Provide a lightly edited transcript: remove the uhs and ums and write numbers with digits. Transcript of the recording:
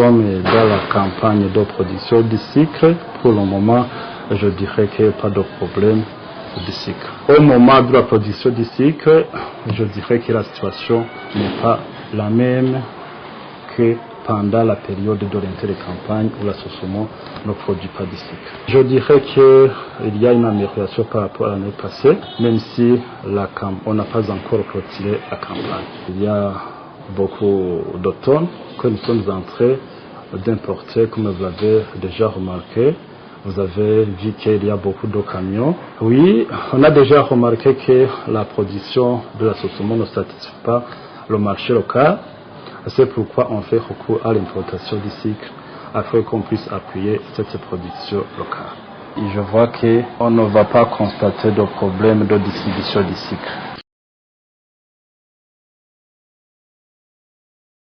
sommes dans la campagne de production du sucre. Pour le moment, je dirais qu'il n'y a pas de problème du sucre. Au moment de la production du sucre, je dirais que la situation n'est pas la même que pendant la période de l'intérêt de campagne où la Sosomo ne produit pas de sucre. Je dirais qu'il y a une amélioration par rapport à l'année passée, même si on n'a pas encore clôturé la campagne. Il y a beaucoup de tonnes que nous sommes en train d'importer, comme vous l'avez déjà remarqué. Vous avez vu qu'il y a beaucoup de camions. Oui, on a déjà remarqué que la production de la Sosomo ne satisfait pas le marché local. C'est pourquoi on fait recours à l'importation du sucre afin qu'on puisse appuyer cette production locale. Et je vois qu'on ne va pas constater de problème de distribution du sucre.